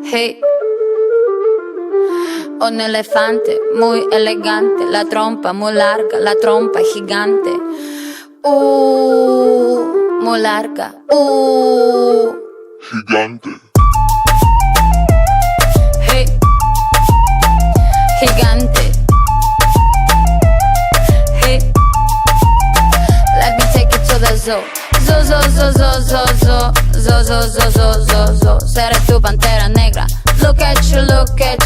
Hey, un elefante muy elegante, la trompa muy larga, la trompa gigante. Muy larga. Gigante. Hey, gigante. Hey, let me take it to the zoo. Zo, zo, zo, zo, zo, zo, zo, zo, zo, zo, zo, zo. Seré tu pantera negra. Look at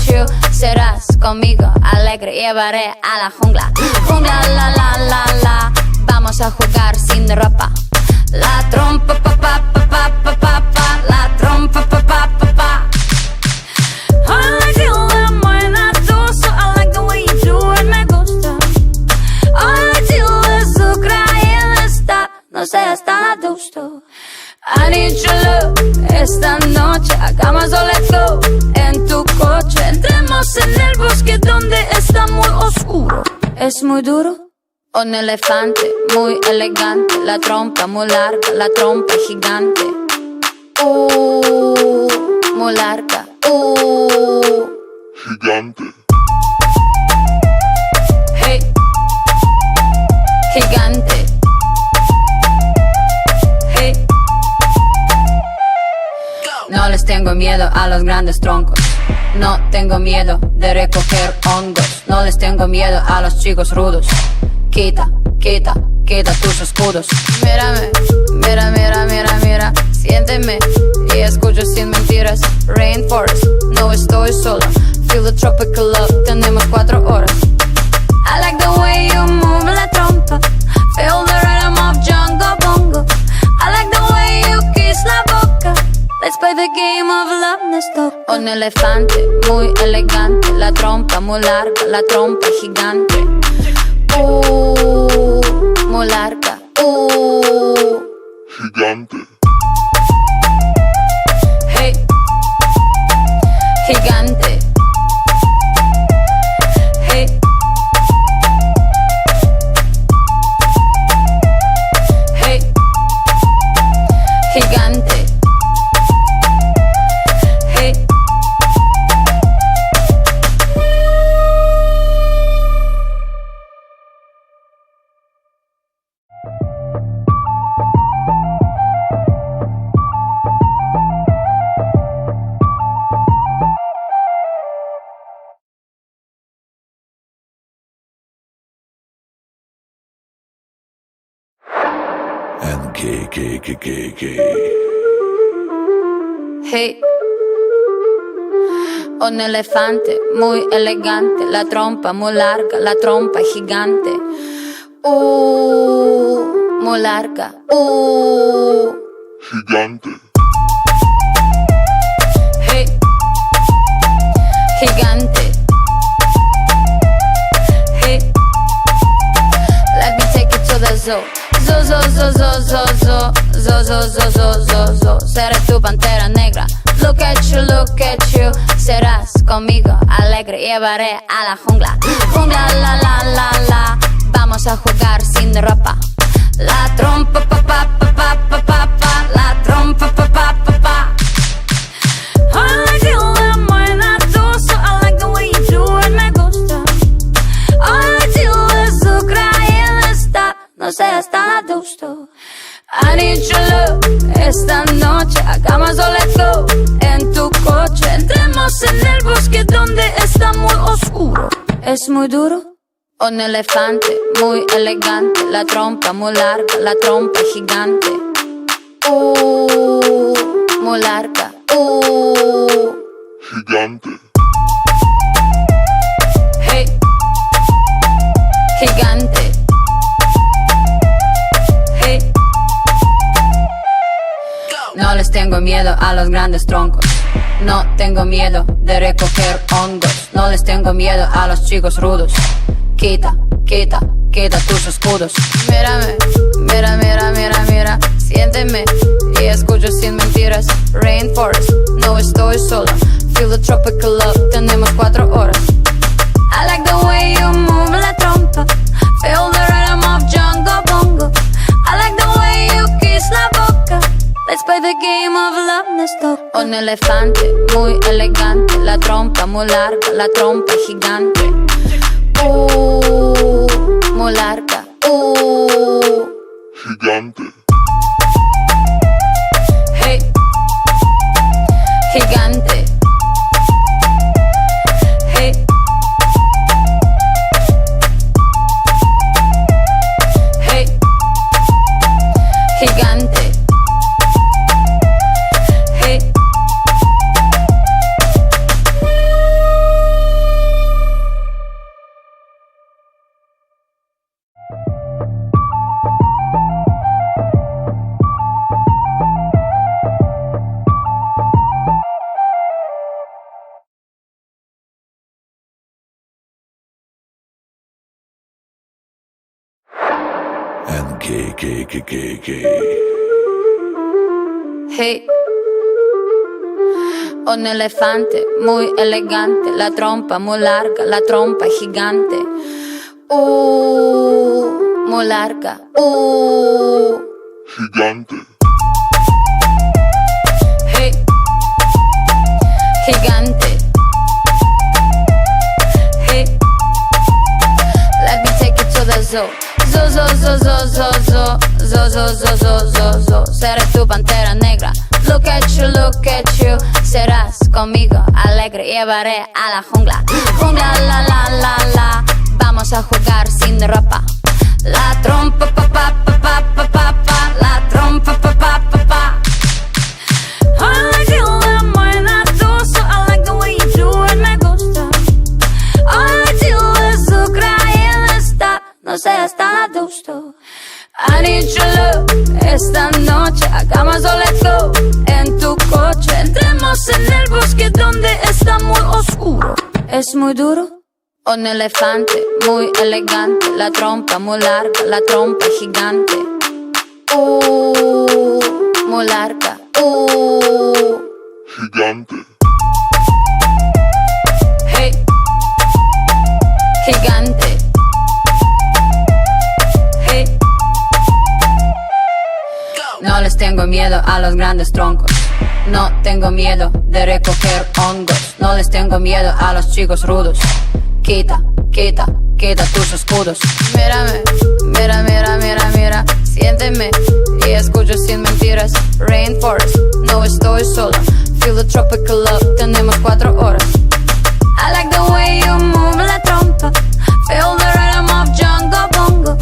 you. Serás conmigo alegre. Llevaré a la jungla. Jungla, la, la, la, la. Vamos a jugar sin ropa. La trompa, pa, pa, pa, pa, pa, pa, pa. La trompa, pa, pa, pa, pa. I like you when buena tú. So I like the way you do it, me gusta. I like you azúcar y está. No seas tan adusto. I need your love. Esta noche hagamos all let's go. En tu coche entremos en el bosque donde está muy oscuro. Es muy duro. Un elefante muy elegante, la trompa muy larga, la trompa gigante. Muy larga. Gigante. Hey, gigante. Hey. No les tengo miedo a los grandes troncos. No tengo miedo de recoger hongos. No les tengo miedo a los chicos rudos. Quita tus escudos. Mírame, mira. Siénteme y escucho sin mentiras. Rainforest, no estoy sola. Feel the tropical love, tenemos 4 horas. I like the way you move la trompa. Feel the rhythm of Jungle Bongo. I like the way you kiss la boca. Let's play the game of love, let's go. Un elefante muy elegante, la trompa muy larga, la trompa gigante. Muy larga. Gigante. Hey, gigante. Hey, hey, gigante. Hey. Hey, un elefante muy elegante, la trompa muy larga, la trompa gigante. Muy larga. Gigante. Hey, gigante. Hey, let me take it to the zoo. Zo, zo, zo, zo, zo, zo, zo, zo, zo, zo, zo, zo. Seré tu pantera negra. Look at you. Serás conmigo alegre. Llevaré a la jungla. Jungla, la, la, la, la. Vamos a jugar sin ropa. La trompa, pa, pa, pa, pa, pa, pa, pa. La trompa, pa, pa, pa, pa. I like you when buena tú. So I like the way you do it, me gusta. I like you azúcar y está. No seas tan adusto. I need your love. Esta noche hagamos all let's go. En tu coche entremos en el bosque donde está muy oscuro. Es muy duro. Un elefante muy elegante, la trompa muy larga, la trompa gigante. Muy larga. Gigante. Hey, gigante. Hey. No les tengo miedo a los grandes troncos. No tengo miedo de recoger hongos. No les tengo miedo a los chicos rudos. Quita tus escudos. Mírame, mira. Siénteme y escucho sin mentiras. Rainforest, no estoy sola. Feel the tropical love, tenemos 4 horas. I like the way you move la trompa. Feel the rhythm of Jungle Bongo. I like the way you kiss la boca. love nos toca. Un elefante muy elegante, la trompa muy larga, la trompa gigante. Muy larga. Gigante. Hey. Gigante. Hey. Hey. Gigante. Hey. And K. Hey. Un elefante muy elegante, la trompa muy larga, la trompa gigante. Muy larga. Gigante. Hey. Gigante. Hey. Let me take you to the zoo. Zo. Seré tu pantera negra. Look at you. Serás conmigo alegre. Llevaré a la jungla. Jungla, la. Vamos a jugar sin ropa. La trompa, pa. La trompa, pa. I like you when buena tú. So I like the way you do it, me gusta. I like you es Ucrania está. No seas tan adusto. I need your love. Esta noche hagamos o let's go. En tu coche entremos en el bosque donde está muy oscuro. Es muy duro. Un elefante muy elegante, la trompa muy larga, la trompa gigante. Muy larga. Gigante. Hey. Gigante. Hey. No les tengo miedo a los grandes troncos. No tengo miedo de recoger hongos. No les tengo miedo a los chicos rudos. Quita tus escudos. Mírame, mira. Siénteme y escucho sin mentiras. Rainforest, no estoy sola. Feel the tropical love, tenemos 4 horas. I like the way you move la trompa. Feel the rhythm of Jungle Bongo.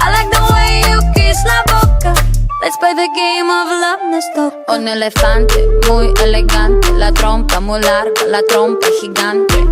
I like the way you kiss la boca. Let's play the game of love, nos toca. Un elefante muy elegante, la trompa muy larga, la trompa gigante.